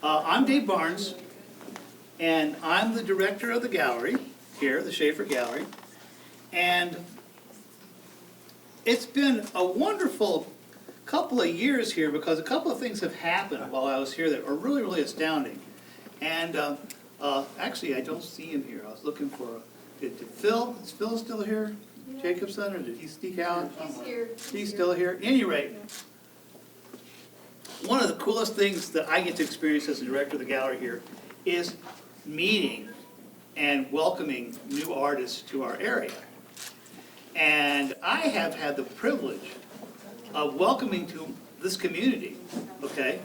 I'm Dave Barnes, and I'm the director of the gallery here, the Shafer Gallery. And it's been a wonderful couple of years here because a couple of things have happened while I was here that are really, really astounding. And actually, I don't see him here. I was looking for, did Phil, is Phil still here? Yeah. Jacobson, or did he sneak out? He's here. He's still here. At any rate, one of the coolest things that I get to experience as the director of the gallery here is meeting and welcoming new artists to our area. And I have had the privilege of welcoming to this community, okay,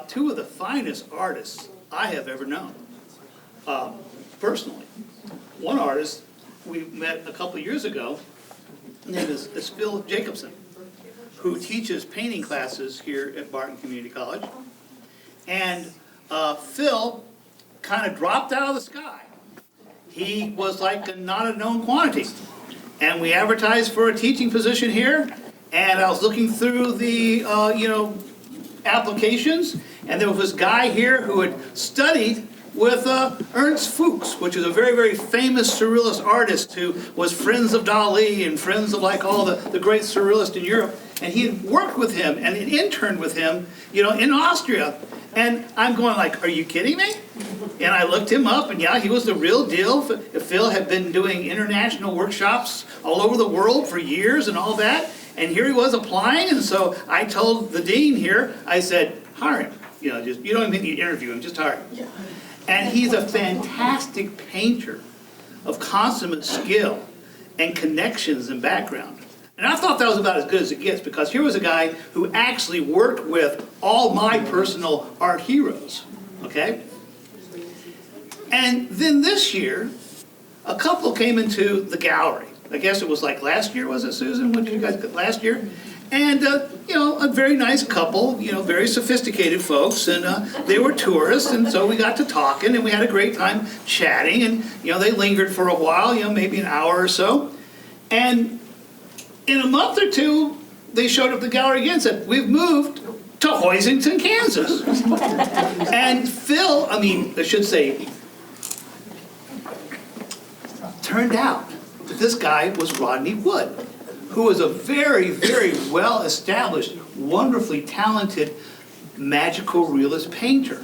two of the finest artists I have ever known, personally. One artist we met a couple of years ago, his name is Phil Jacobson, who teaches painting classes here at Barton Community College. And Phil kind of dropped out of the sky. He was like not a known quantity. And we advertised for a teaching position here, and I was looking through the applications, and there was this guy here who had studied with Ernst Fuchs, which is a very, very famous surrealist artist who was friends of Dali and friends of like all the great surrealists in Europe. And he had worked with him and had interned with him, in Austria. And I'm going like, are you kidding me? And I looked him up, and yeah, he was the real deal. Phil had been doing international workshops all over the world for years and all that. And here he was applying, and so I told the dean here, I said, hire him. You don't even need to interview him, just hire him. And he's a fantastic painter of consummate skill and connections and background. And I thought that was about as good as it gets, because here was a guy who actually worked with all my personal art heroes, okay? And then this year, a couple came into the gallery. I guess it was like last year, was it, Susan? When did you guys get last year? And, a very nice couple, very sophisticated folks, and they were tourists, and so we got to talking, and we had a great time chatting, and, they lingered for a while, maybe an hour or so. And in a month or two, they showed up at the gallery again and said, we've moved to Hoisington, Kansas. And Phil, I should say, turned out that this guy was Rodney Wood, who was a very, very well-established, wonderfully talented, magical realist painter.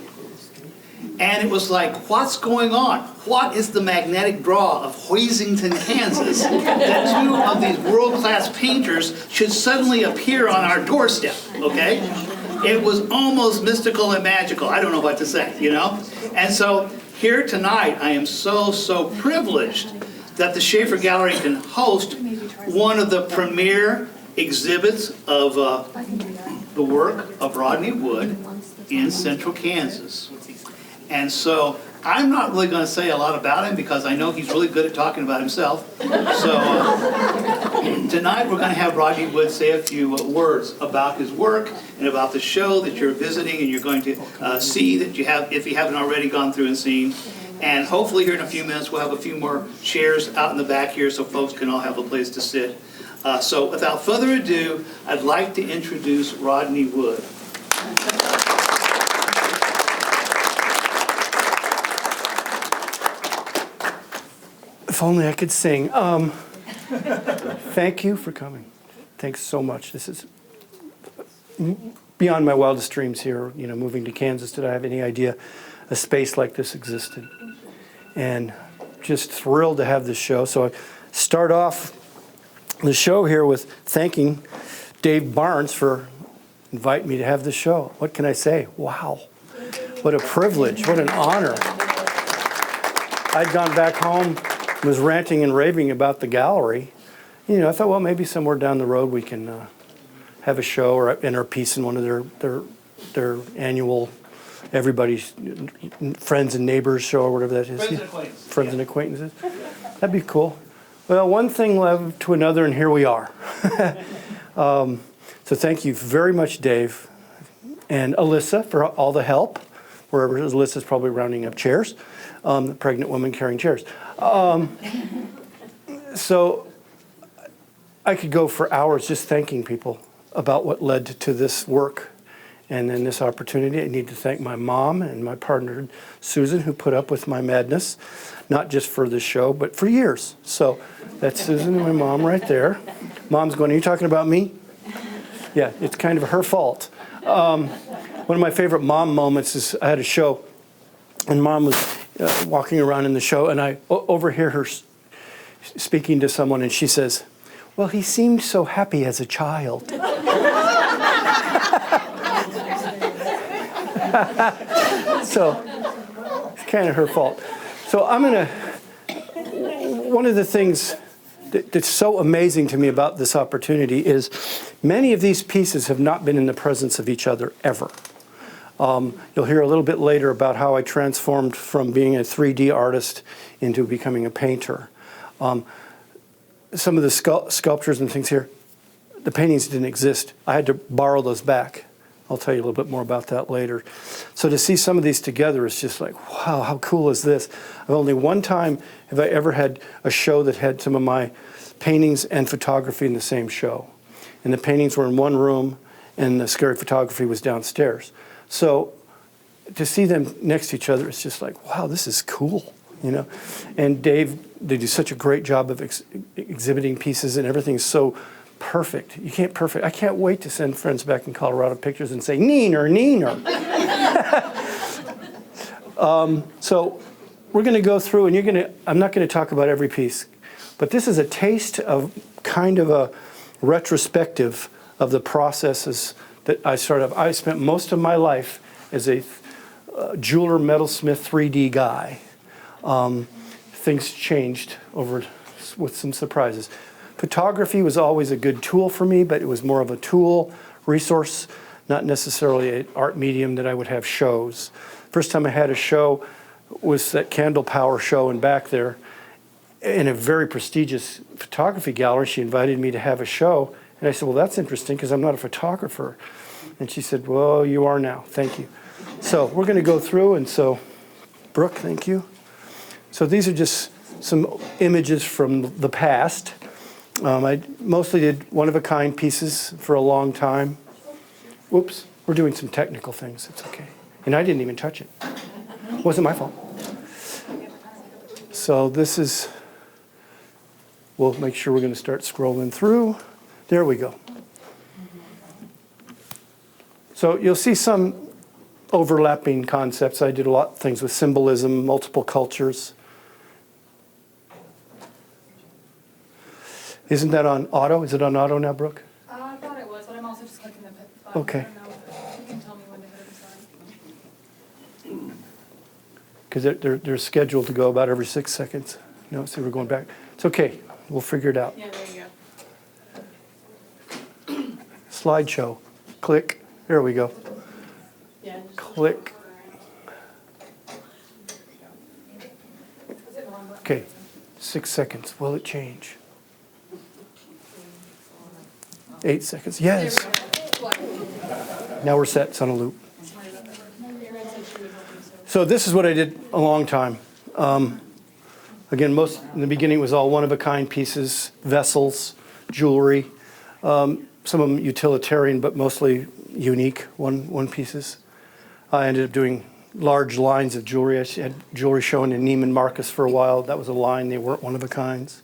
And it was like, what's going on? What is the magnetic draw of Hoisington, Kansas, that two of these world-class painters should suddenly appear on our doorstep, okay? It was almost mystical and magical. I don't know what to say, And so here tonight, I am so privileged that the Shafer Gallery can host one of the premier exhibits of the work of Rodney Wood in central Kansas. And so I'm not really going to say a lot about him because I know he's really good at talking about himself. So tonight we're going to have Rodney Wood say a few words about his work and about the show that you're visiting and you're going to see that you have, if you haven't already gone through and seen. And hopefully here in a few minutes we'll have a few more chairs out in the back here so folks can all have a place to sit. So without further ado, I'd like to introduce Rodney Wood. If only I could sing. Thank you for coming. Thanks so much. This is beyond my wildest dreams here, moving to Kansas. Did I have any idea a space like this existed? And just thrilled to have this show. So I start off the show here with thanking Dave Barnes for inviting me to have this show. What can I say? Wow. What a privilege. What an honor. I'd gone back home, was ranting and raving about the gallery. I thought, well, maybe somewhere down the road we can have a show or enter a piece in one of their annual everybody's friends and neighbors show or whatever that is. Friends and acquaintances. Friends and acquaintances. That'd be cool. Well, one thing led to another, and here we are. So thank you very much, Dave, and Alyssa for all the help. Wherever Alyssa's probably rounding up chairs, the pregnant woman carrying chairs. So I could go for hours just thanking people about what led to this work And then this opportunity, I need to thank my mom and my partner, Susan, who put up with my madness, not just for this show, but for years. So that's Susan and my mom right there. Mom's going, are you talking about me? Yeah, it's kind of her fault. One of my favorite mom moments is I had a show, and Mom was walking around in the show, and I overhear her speaking to someone, and she says, well, he seemed so happy as a child. So it's kind of her fault. So one of the things that's so amazing to me about this opportunity is many of these pieces have not been in the presence of each other ever. You'll hear a little bit later about how I transformed from being a 3D artist into becoming a painter. Some of the sculptures and things here, the paintings didn't exist. I had to borrow those back. I'll tell you a little bit more about that later. So to see some of these together is just like, wow, how cool is this? I've only one time have I ever had a show that had some of my paintings and photography in the same show. And the paintings were in one room and the scary photography was downstairs. So to see them next to each other, it's just like, wow, this is cool, you know? And Dave, they do such a great job of exhibiting pieces, and everything's so perfect. I can't wait to send friends back in Colorado pictures and say, neener, neener. So we're going to go through, and I'm not going to talk about every piece, but this is a taste of kind of a retrospective of the processes that I started. I spent most of my life as a jeweler, metalsmith, 3D guy. Things changed with some surprises. Photography was always a good tool for me, but it was more of a tool, resource, not necessarily an art medium that I would have shows. First time I had a show was that Candle Power show in back there in a very prestigious photography gallery. She invited me to have a show, and I said, well, that's interesting because I'm not a photographer. And she said, well, you are now. Thank you. So we're going to go through, and so, Brooke, thank you. So these are just some images from the past. I mostly did one-of-a-kind pieces for a long time. Whoops, we're doing some technical things. It's okay. And I didn't even touch it. It wasn't my fault. So this is, we'll make sure we're going to start scrolling through. There we go. So you'll see some overlapping concepts. I did a lot of things with symbolism, multiple cultures. Isn't that on auto? Is it on auto now, Brooke? I thought it was, but I'm also just clicking the button. Okay. I don't know. You can tell me when to hit it. Because they're scheduled to go about every 6 seconds. No, see, we're going back. It's okay. We'll figure it out. Yeah, there you go. Slideshow. Click. There we go. Yeah. Click. Okay. 6 seconds. Will it change? 8 seconds. Yes. Now we're set. It's on a loop. So this is what I did a long time. Again, most in the beginning was all one-of-a-kind pieces, vessels, jewelry. Some of them utilitarian, but mostly unique one pieces. I ended up doing large lines of jewelry. I had jewelry shown in Neiman Marcus for a while. That was a line. They weren't one-of-a-kinds.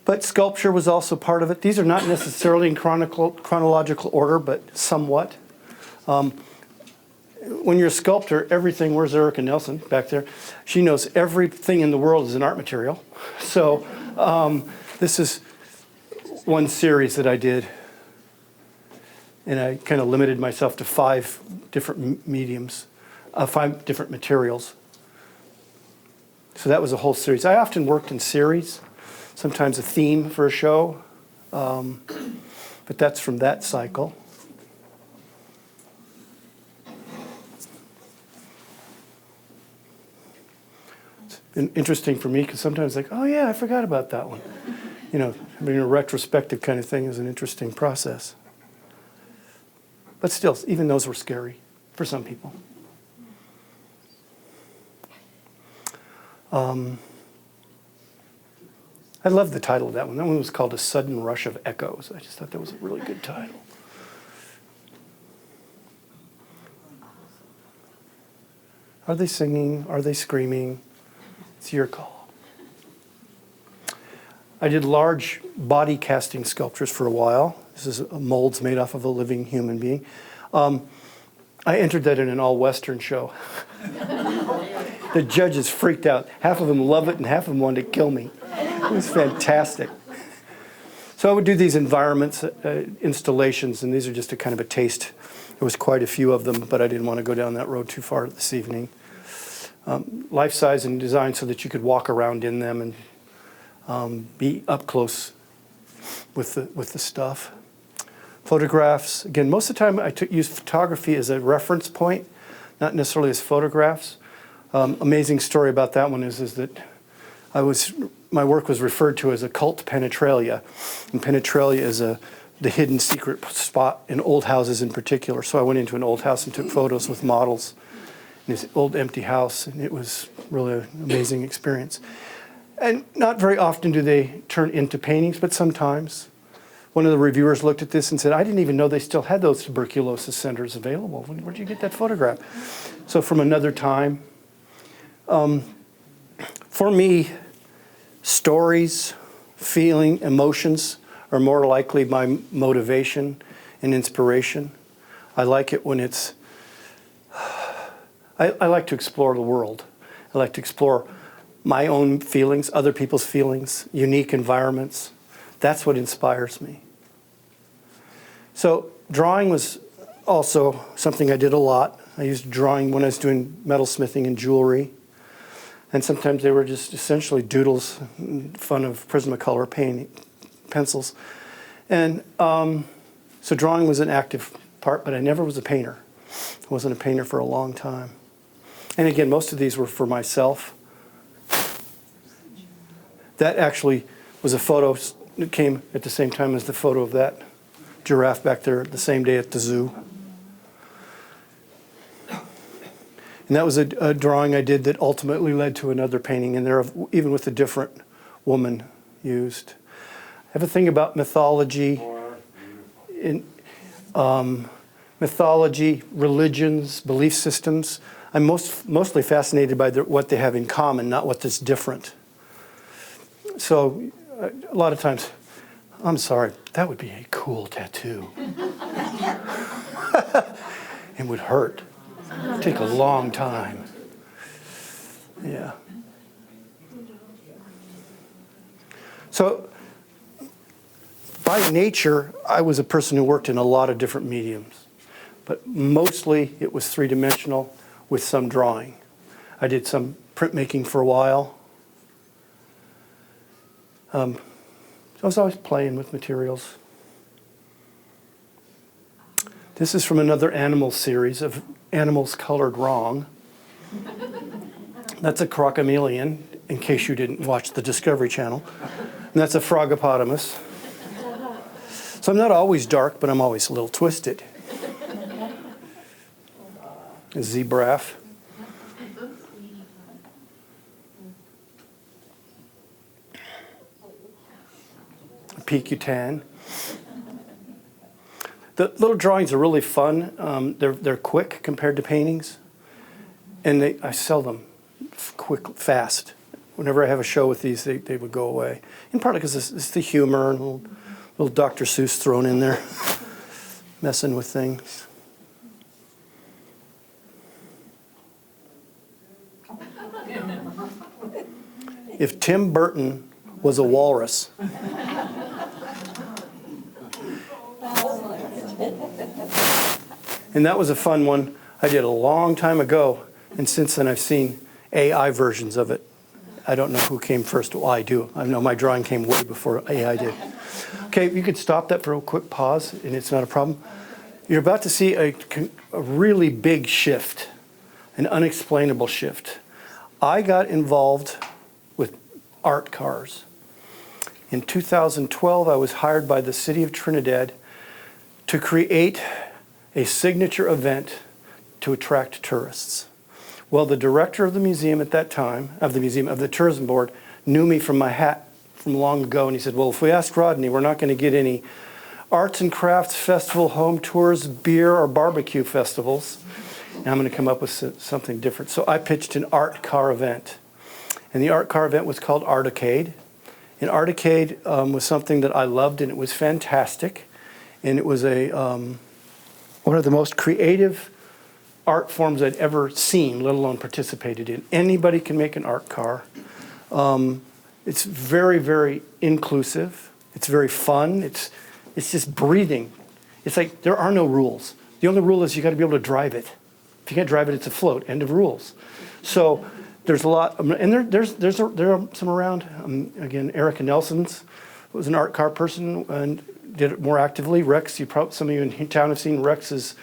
But sculpture was also part of it. These are not necessarily in chronological order, but somewhat. When you're a sculptor, everything, where's Erica Nelson back there? She knows everything in the world is an art material. So this is one series that I did. And I kind of limited myself to 5 different mediums, 5 different materials. So that was a whole series. I often worked in series. Sometimes a theme for a show, but that's from that cycle. It's been interesting for me because sometimes like, oh yeah, I forgot about that one. You know, having a retrospective kind of thing is an interesting process. But still, even those were scary for some people. I love the title of that one. That one was called A Sudden Rush of Echoes. I just thought that was a really good title. Are they singing? Are they screaming? It's your call. I did large body casting sculptures for a while. This is molds made off of a living human being. I entered that in an all-Western show. The judges freaked out. Half of them love it and half of them wanted to kill me. It was fantastic. So I would do these environments, installations, and these are just a kind of a taste. There was quite a few of them, but I didn't want to go down that road too far this evening. Life size and design so that you could walk around in them and be up close with the stuff. Photographs, again, most of the time I used photography as a reference point, not necessarily as photographs. Amazing story about that one is that my work was referred to as occult penetralia, and penetralia is the hidden secret spot in old houses in particular. So I went into an old house and took photos with models in this old empty house, and it was really an amazing experience. And not very often do they turn into paintings, but sometimes. One of the reviewers looked at this and said, I didn't even know they still had those tuberculosis centers available. Where'd you get that photograph? So from another time. For me, stories, feeling, emotions are more likely my motivation and inspiration. I like it when it's, I like to explore the world. I like to explore my own feelings, other people's feelings, unique environments. That's what inspires me. So drawing was also something I did a lot. I used drawing when I was doing metalsmithing and jewelry. And sometimes they were just essentially doodles, fun of Prismacolor pencils. And so drawing was an active part, but I never was a painter. I wasn't a painter for a long time. And again, most of these were for myself. That actually was a photo that came at the same time as the photo of that giraffe back there the same day at the zoo. And that was a drawing I did that ultimately led to another painting in there, even with a different woman used. I have a thing about mythology, mythology, religions, belief systems. I'm mostly fascinated by what they have in common, not what is different. So a lot of times, I'm sorry, that would be a cool tattoo. It would hurt. It'd take a long time. Yeah. So by nature, I was a person who worked in a lot of different mediums. But mostly it was three-dimensional with some drawing. I did some printmaking for a while. I was always playing with materials. This is from another animal series of animals colored wrong. That's a crocomelian, in case you didn't watch the Discovery Channel. And that's a frogopotamus. So I'm not always dark, but I'm always a little twisted. A zebraf. A pecutan. The little drawings are really fun. They're quick compared to paintings. And I sell them fast. Whenever I have a show with these, they would go away. In part because it's the humor and a little Dr. Seuss thrown in there, messing with things. If Tim Burton was a walrus, and that was a fun one I did a long time ago, and since then I've seen AI versions of it. I don't know who came first. Well, I do. I know my drawing came way before AI did. Okay, you could stop that for a quick pause, and it's not a problem. You're about to see a really big shift, an unexplainable shift. I got involved with art cars. In 2012, I was hired by the city of Trinidad to create a signature event to attract tourists. Well, the director of the museum at that time, of the tourism board, knew me from my hat from long ago, and he said, well, if we ask Rodney, we're not going to get any arts and crafts festival, home tours, beer, or barbecue festivals. and I'm going to come up with something different. So I pitched an art car event. And the art car event was called Articade. And Articade was something that I loved, and it was fantastic. And it was one of the most creative art forms I'd ever seen, let alone participated in. Anybody can make an art car. It's very, very inclusive. It's very fun. It's just breathing. It's like there are no rules. The only rule is you got to be able to drive it. If you can't drive it, it's a float. End of rules. So there's a lot, and there are some around. Again, Erica Nelson's was an art car person and did it more actively. Rex, some of you in town have seen Rex's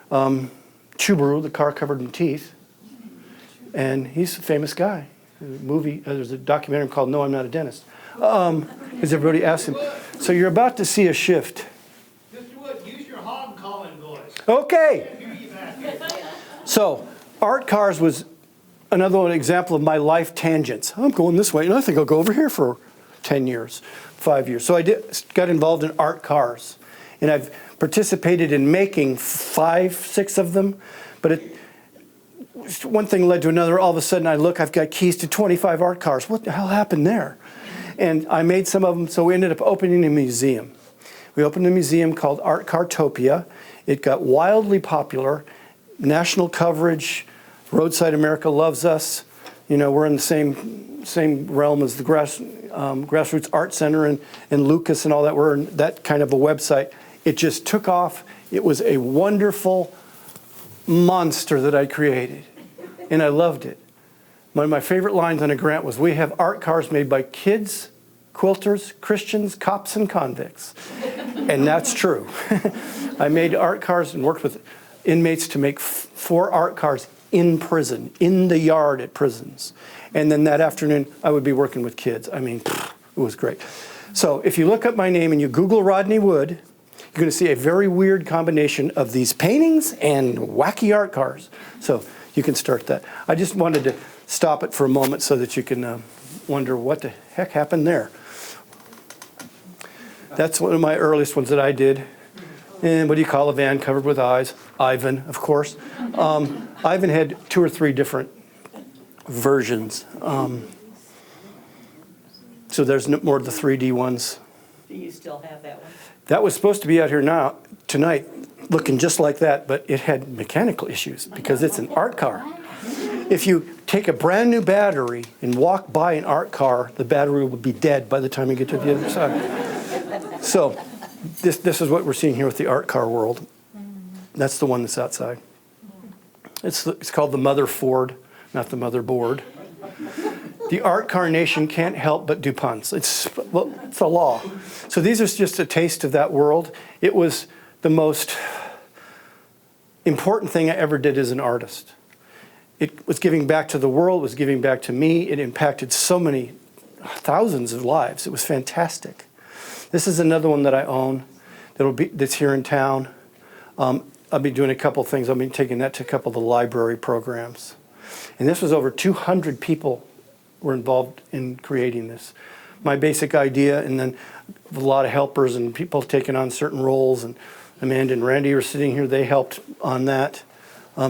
Chubaru, the car covered in teeth, and he's a famous guy. There's a documentary called "No, I'm Not a Dentist," because everybody asks him. So you're about to see a shift. Mr. Wood, use your hog calling voice. Okay. I hear you back here. So art cars was another one example of my life tangents. I'm going this way, and I think I'll go over here for 10 years, 5 years. So I got involved in art cars, and I've participated in making 5, 6 of them, but one thing led to another. All of a sudden I look, I've got keys to 25 art cars. What the hell happened there? And I made some of them, so we ended up opening a museum. We opened a museum called Art Cartopia. It got wildly popular, national coverage. Roadside America loves us. You know, we're in the same realm as the Grassroots Art Center and Lucas and all that. We're in that kind of a website. It just took off. It was a wonderful monster that I created, and I loved it. One of my favorite lines on a grant was, "We have art cars made by kids, quilters, Christians, cops, and convicts." And that's true. I made art cars and worked with inmates to make 4 art cars in prison, in the yard at prisons. And then that afternoon, I would be working with kids. I mean, it was great. So if you look up my name and you Google Rodney Wood, you're going to see a very weird combination of these paintings and wacky art cars. So you can start that. I just wanted to stop it for a moment so that you can wonder what the heck happened there. That's one of my earliest ones that I did. And what do you call a van covered with eyes? Ivan, of course. Ivan had 2 or 3 different versions. So there's more of the 3D ones. Do you still have that one? That was supposed to be out here tonight, looking just like that, but it had mechanical issues because it's an art car. If you take a brand new battery and walk by an art car, the battery will be dead by the time you get to the other side. So this is what we're seeing here with the art car world. That's the one that's outside. It's called the Mother Ford, not the motherboard. The art car nation can't help but do puns. It's a law. So these are just a taste of that world. It was the most important thing I ever did as an artist. It was giving back to the world, it was giving back to me. It impacted so many thousands of lives. It was fantastic. This is another one that I own that's here in town. I'll be doing a couple things. I'll be taking that to a couple of the library programs. And this was over 200 people were involved in creating this. My basic idea, and then a lot of helpers and people taking on certain roles. And Amanda and Randy are sitting here. They helped on that.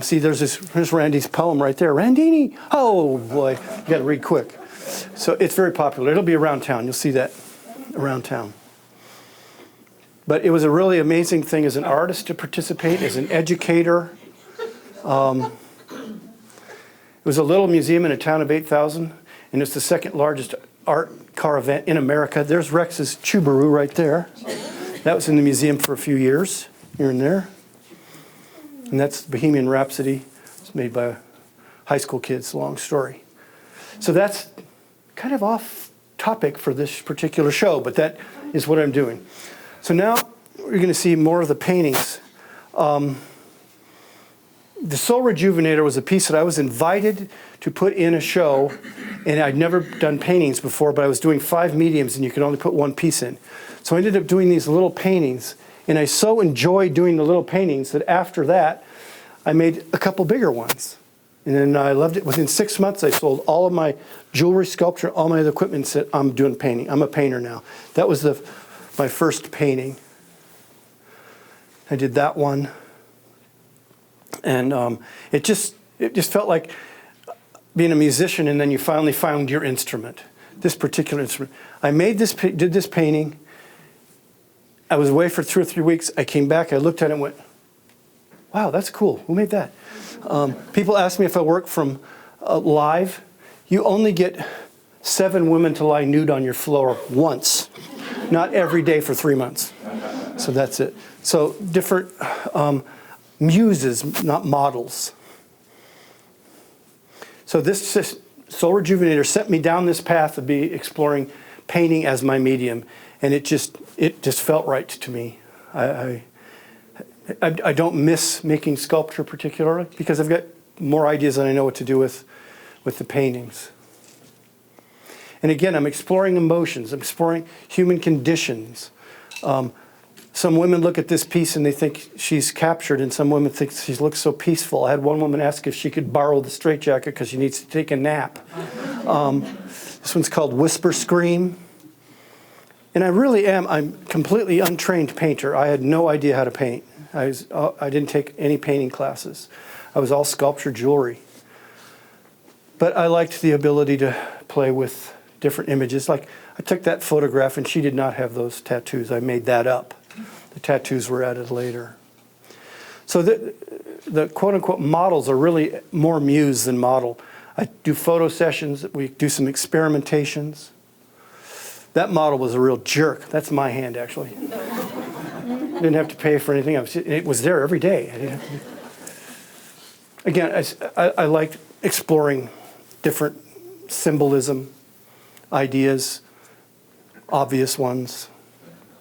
See, here's Randy's poem right there. Randini. Oh, boy. You got to read quick. So it's very popular. It'll be around town. You'll see that around town. But it was a really amazing thing as an artist to participate, as an educator. It was a little museum in a town of 8,000, and it's the second largest art car event in America. There's Rex's Chubaru right there. That was in the museum for a few years, here and there. And that's Bohemian Rhapsody. It's made by high school kids, long story. So that's kind of off topic for this particular show, but that is what I'm doing. So now we're going to see more of the paintings. The Soul Rejuvenator was a piece that I was invited to put in a show, and I'd never done paintings before, but I was doing 5 mediums, and you could only put 1 piece in. So I ended up doing these little paintings, and I so enjoyed doing the little paintings that after that, I made a couple bigger ones. And then I loved it. Within 6 months, I sold all of my jewelry, sculpture, all my other equipment, and said, I'm doing painting. I'm a painter now. That was my first painting. I did that one. And it just felt like being a musician, and then you finally found your instrument, this particular instrument. I did this painting. I was away for 2 or 3 weeks. I came back, I looked at it and went, wow, that's cool. Who made that? People ask me if I work from live. You only get 7 women to lie nude on your floor once, not every day for 3 months. So that's it. So different muses, not models. So this Soul Rejuvenator set me down this path of exploring painting as my medium, and it just felt right to me. I don't miss making sculpture particularly because I've got more ideas than I know what to do with the paintings. And again, I'm exploring emotions. I'm exploring human conditions. Some women look at this piece and they think she's captured, and some women think she looks so peaceful. I had one woman ask if she could borrow the straitjacket because she needs to take a nap. This one's called Whisper Scream. And I'm completely untrained painter. I had no idea how to paint. I didn't take any painting classes. I was all sculpture jewelry. But I liked the ability to play with different images. Like I took that photograph and she did not have those tattoos. I made that up. The tattoos were added later. So the quote-unquote models are really more muse than model. I do photo sessions. We do some experimentations. That model was a real jerk. That's my hand, actually. Didn't have to pay for anything. It was there every day. Again, I liked exploring different symbolism, ideas, obvious ones,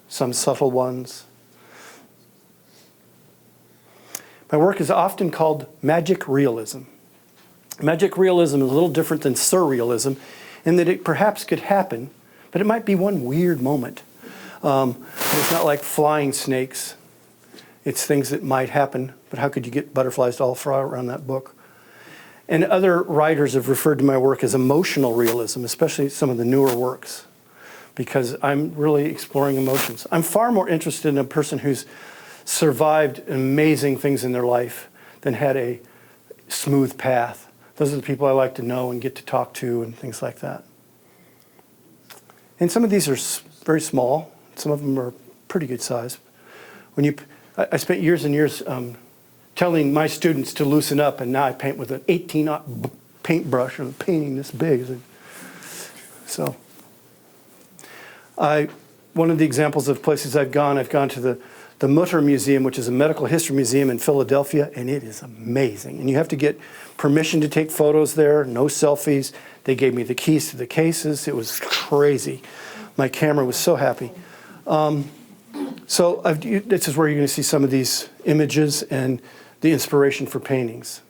some subtle ones. My work is often called magic realism. Magic realism is a little different than surrealism in that it perhaps could happen, but it might be one weird moment. It's not like flying snakes. It's things that might happen, but how could you get butterflies to all fly around that book? And other writers have referred to my work as emotional realism, especially some of the newer works, because I'm really exploring emotions. I'm far more interested in a person who's survived amazing things in their life than had a smooth path. Those are the people I like to know and get to talk to and things like that. And some of these are very small. Some of them are pretty good size. I spent years and years telling my students to loosen up, and now I paint with an 18-aught paintbrush and a painting this big. So, one of the examples of places I've gone to the Mutter Museum, which is a medical history museum in Philadelphia, and it is amazing. And you have to get permission to take photos there, no selfies. They gave me the keys to the cases. It was crazy. My camera was so happy. So this is where you're going to see some of these images and the inspiration for paintings.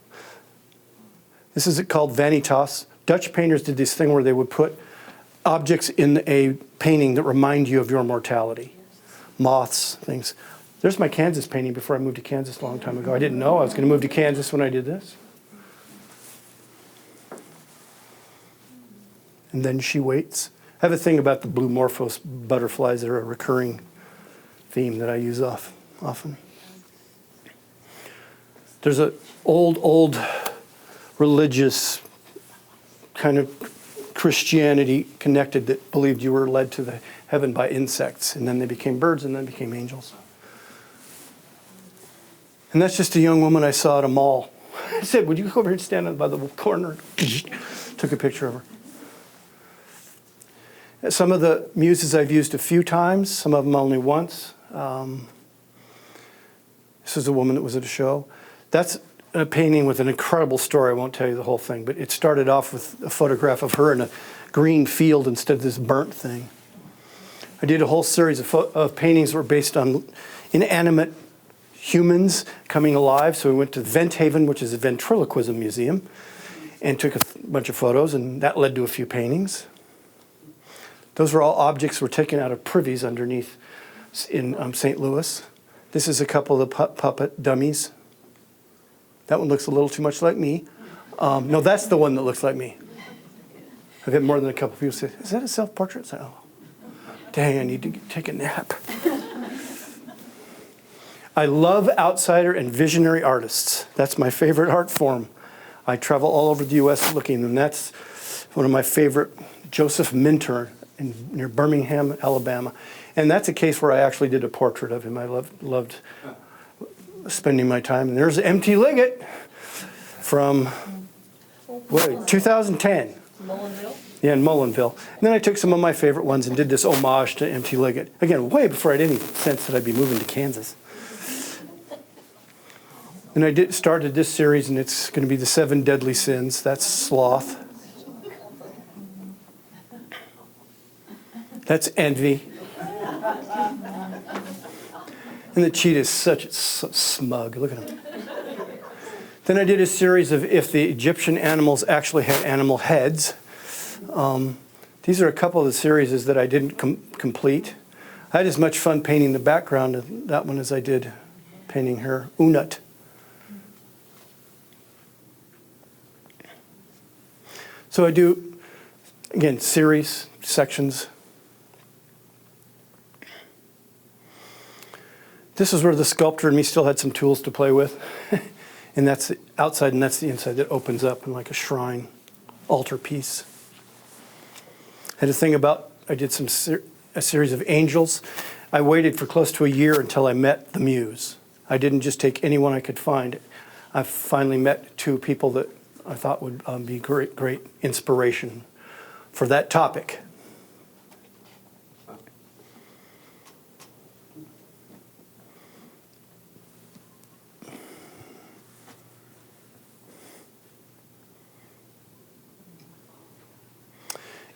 This is called vanitas. Dutch painters did this thing where they would put objects in a painting that remind you of your mortality. Moths, things. There's my Kansas painting before I moved to Kansas a long time ago. I didn't know I was going to move to Kansas when I did this. And then she waits. I have a thing about the blue morphos butterflies that are a recurring theme that I use often. There's an old religious kind of Christianity connected that believed you were led to the heaven by insects, and then they became birds, and then became angels. And that's just a young woman I saw at a mall. I said, would you go over here and stand by the corner? Took a picture of her. Some of the muses I've used a few times, some of them only once. This is a woman that was at a show. That's a painting with an incredible story. I won't tell you the whole thing, but it started off with a photograph of her in a green field instead of this burnt thing. I did a whole series of paintings that were based on inanimate humans coming alive. So we went to Venthaven, which is a ventriloquism museum, and took a bunch of photos, and that led to a few paintings. Those were all objects were taken out of privies underneath in St. Louis. This is a couple of the puppet dummies. That one looks a little too much like me. No, that's the one that looks like me. I've had more than a couple people say, is that a self-portrait? So, oh, dang, I need to take a nap. I love outsider and visionary artists. That's my favorite art form. I travel all over the U.S. looking, and that's one of my favorite, Joseph Minter near Birmingham, Alabama. And that's a case where I actually did a portrait of him. I loved spending my time. And there's M.T. Liggett from 2010. Mullenville? Yeah, in Mullenville. And then I took some of my favorite ones and did this homage to M.T. Liggett. Again, way before I had any sense that I'd be moving to Kansas. And I started this series, and it's going to be the 7 Deadly Sins. That's sloth. That's envy. And the cheetah is so smug. Look at him. Then I did a series of if the Egyptian animals actually had animal heads. These are a couple of the series that I didn't complete. I had as much fun painting the background of that one as I did painting her Unut. So I do, again, series, sections. This is where the sculptor and me still had some tools to play with. And that's the outside, and that's the inside that opens up in like a shrine, altar piece. I had a thing about, I did a series of angels. I waited for close to a year until I met the muse. I didn't just take anyone I could find. I finally met 2 people that I thought would be great inspiration for that topic.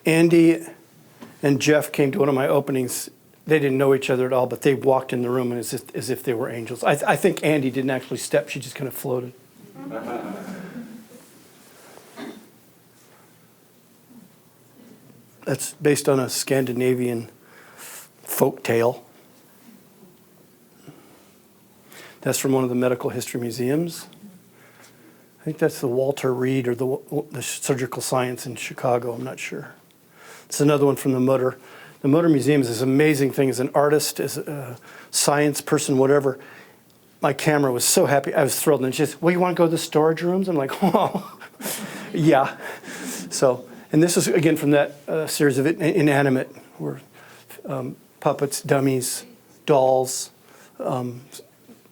Andy and Jeff came to one of my openings. They didn't know each other at all, but they walked in the room as if they were angels. I think Andy didn't actually step. She just kind of floated. That's based on a Scandinavian folk tale. That's from one of the medical history museums. I think that's the Walter Reed or the Surgical Science in Chicago. I'm not sure. It's another one from the Mutter. The Mutter Museum is this amazing thing. As an artist, as a science person, whatever, my camera was so happy. I was thrilled. And she said, well, you want to go to the storage rooms? I'm like, oh, yeah. So, and this is, again, from that series of inanimate, where puppets, dummies, dolls,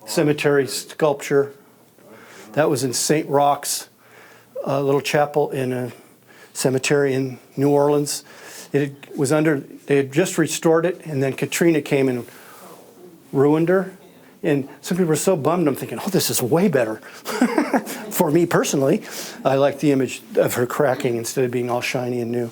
cemetery sculpture. That was in St. Roch's, a little chapel in a cemetery in New Orleans. They had just restored it, and then Katrina came and ruined her. And some people were so bummed. I'm thinking, oh, this is way better. For me personally, I like the image of her cracking instead of being all shiny and new.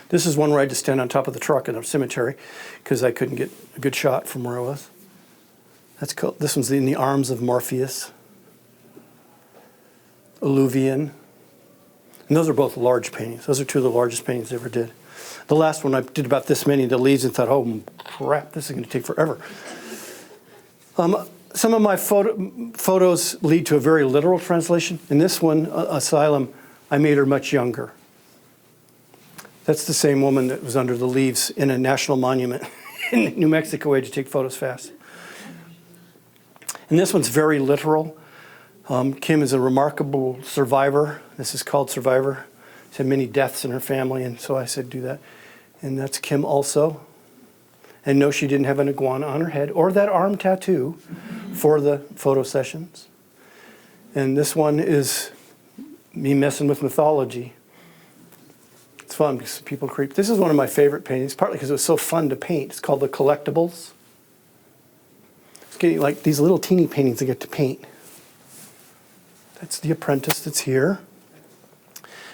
This is one where I had to stand on top of the truck in a cemetery because I couldn't get a good shot from where I was. That's cool. This one's in the arms of Morpheus. Alluvian. And those are both large paintings. Those are 2 of the largest paintings I ever did. The last one I did about this many of the leaves and thought, oh, crap, this is going to take forever. Some of my photos lead to a very literal translation. In this one, Asylum, I made her much younger. That's the same woman that was under the leaves in a national monument in New Mexico. I had to take photos fast. And this one's very literal. Kim is a remarkable survivor. This is called Survivor. She had many deaths in her family, and so I said do that. And that's Kim also. And no, she didn't have an iguana on her head or that arm tattoo for the photo sessions. And this one is me messing with mythology. It's fun because people creep. This is one of my favorite paintings, partly because it was so fun to paint. It's called The Collectibles. It's getting like these little teeny paintings I get to paint. That's The Apprentice that's here.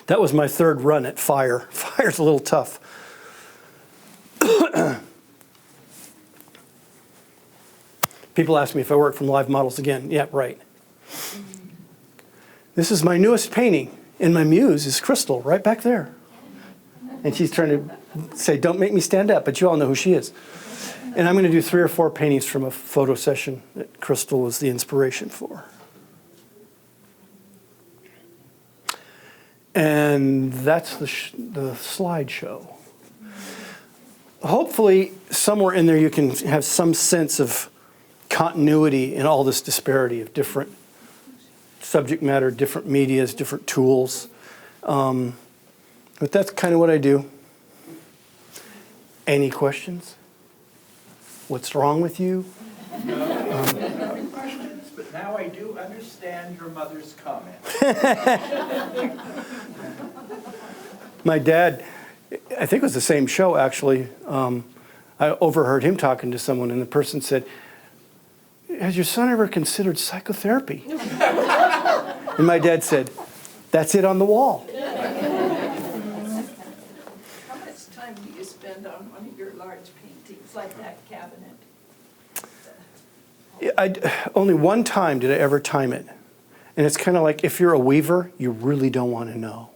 That was my 3rd run at Fire. Fire's a little tough. People ask me if I work from live models again. Yeah, right. This is my newest painting, and my muse is Crystal, right back there. And she's trying to say, don't make me stand up, but you all know who she is. And I'm going to do 3 or 4 paintings from a photo session that Crystal was the inspiration for. And that's the slideshow. hopefully somewhere in there you can have some sense of continuity in all this disparity of different subject matter, different medias, different tools. But that's kind of what I do. Any questions? What's wrong with you? Questions, but now I do understand your mother's comment. My dad, I think it was the same show actually. I overheard him talking to someone, and the person said, "Has your son ever considered psychotherapy?" And my dad said, "That's it on the wall." How much time do you spend on one of your large paintings, like that cabinet? Only one time did I ever time it. And it's kind of like if you're a weaver, you really don't want to know.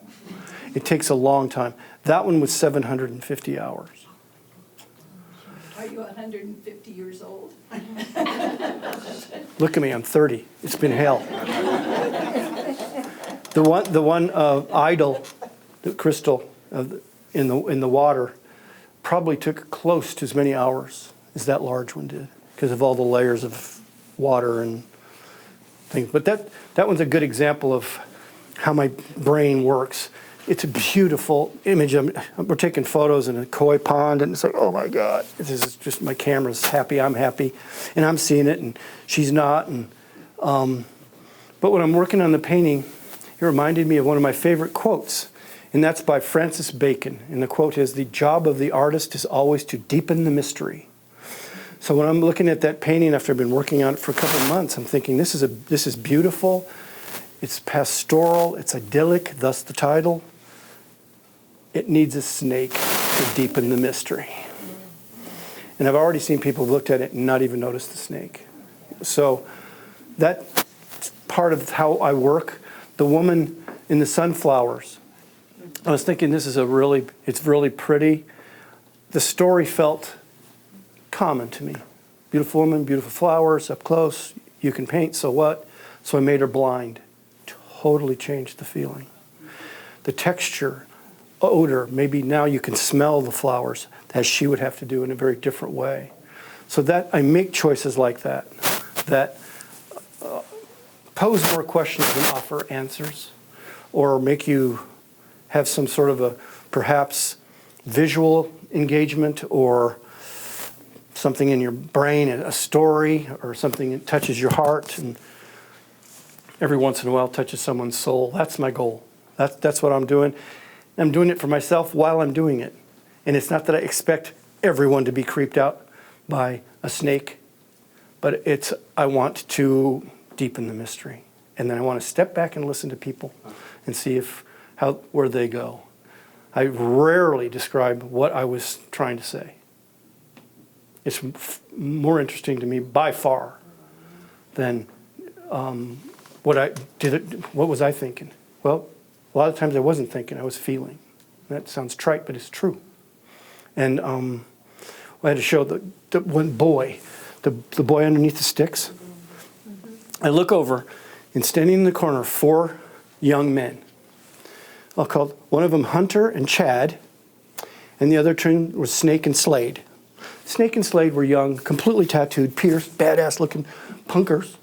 It takes a long time. That one was 750 hours. Are you 150 years old? Look at me, I'm 30. It's been hell. The one idol, the crystal in the water, probably took close to as many hours as that large one did because of all the layers of water and things. But that one's a good example of how my brain works. It's a beautiful image. We're taking photos in a koi pond, and it's like, oh my God, this is just my camera's happy, I'm happy, and I'm seeing it, and she's not. But when I'm working on the painting, it reminded me of one of my favorite quotes, and that's by Francis Bacon. And the quote is, "The job of the artist is always to deepen the mystery." So when I'm looking at that painting after I've been working on it for a couple of months, I'm thinking, this is beautiful, it's pastoral, it's idyllic, thus the title. It needs a snake to deepen the mystery. And I've already seen people who've looked at it and not even noticed the snake. So that's part of how I work. The woman in the sunflowers, I was thinking it's really pretty. The story felt common to me. Beautiful woman, beautiful flowers, up close, you can paint, so what? So I made her blind. Totally changed the feeling. The texture, odor, maybe now you can smell the flowers, as she would have to do in a very different way. So that I make choices like that pose more questions than offer answers, or make you have some sort of a perhaps visual engagement or something in your brain, a story or something that touches your heart and every once in a while touches someone's soul. That's my goal. That's what I'm doing. I'm doing it for myself while I'm doing it. And it's not that I expect everyone to be creeped out by a snake, but I want to deepen the mystery. And then I want to step back and listen to people and see where they go. I rarely describe what I was trying to say. It's more interesting to me by far than what was I thinking? Well, a lot of times I wasn't thinking, I was feeling. That sounds trite, but it's true. And I had to show the one boy, the boy underneath the sticks. I look over, and standing in the corner, 4 young men. I'll call one of them Hunter and Chad, and the other two was Snake and Slade. Snake and Slade were young, completely tattooed, pierced, badass-looking punkers.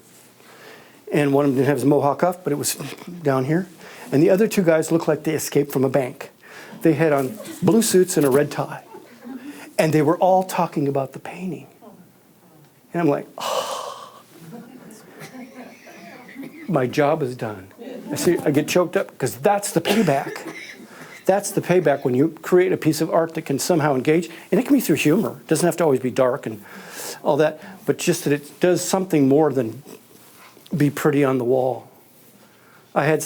And one of them didn't have his mohawk off, but it was down here. And the other 2 guys looked like they escaped from a bank. They had on blue suits and a red tie. And they were all talking about the painting. And I'm like, oh, my job is done. I get choked up because that's the payback. That's the payback when you create a piece of art that can somehow engage. And it can be through humor. It doesn't have to always be dark and all that. But just that it does something more than be pretty on the wall. I had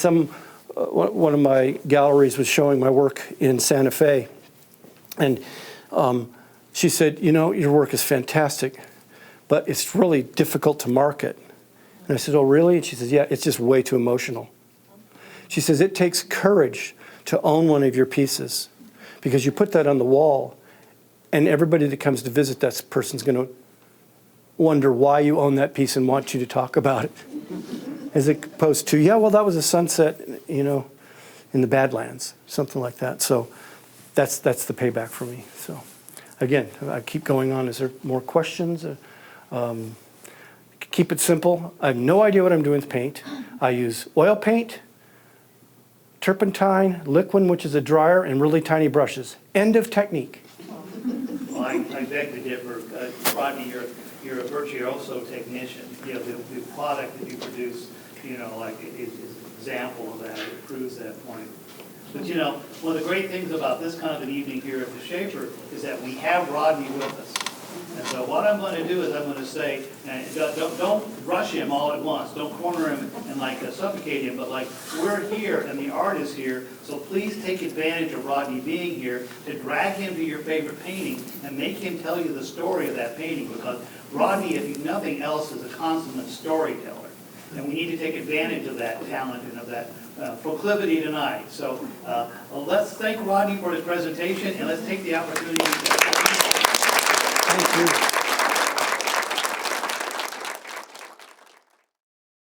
one of my galleries was showing my work in Santa Fe. And she said, your work is fantastic, but it's really difficult to market. And I said, oh, really? And she says, yeah, it's just way too emotional. She says, it takes courage to own one of your pieces because you put that on the wall and everybody that comes to visit that person's going to wonder why you own that piece and want you to talk about it. As opposed to, yeah, well, that was a sunset, in the Badlands, something like that. So that's the payback for me. So again, I keep going on. Is there more questions? Keep it simple. I have no idea what I'm doing with paint. I use oil paint, turpentine, liquid, which is a dryer, and really tiny brushes. End of technique. Well, I beg to differ. Rodney, you're a virtuoso technician. You know, the product that you produce, you know, like is an example of that. It proves that point. But you know, one of the great things about this kind of an evening here at the Shafer is that we have Rodney with us. And so what I'm going to do is I'm going to say, and don't rush him all at once. Don't corner him and like suffocate him. But like, we're here and the art is here. So please take advantage of Rodney being here to drag him to your favorite painting and make him tell you the story of that painting. Because Rodney, if nothing else, is a consummate storyteller. And we need to take advantage of that talent and of that proclivity tonight. So let's thank Rodney for his presentation, and let's take the opportunity to... Thank you.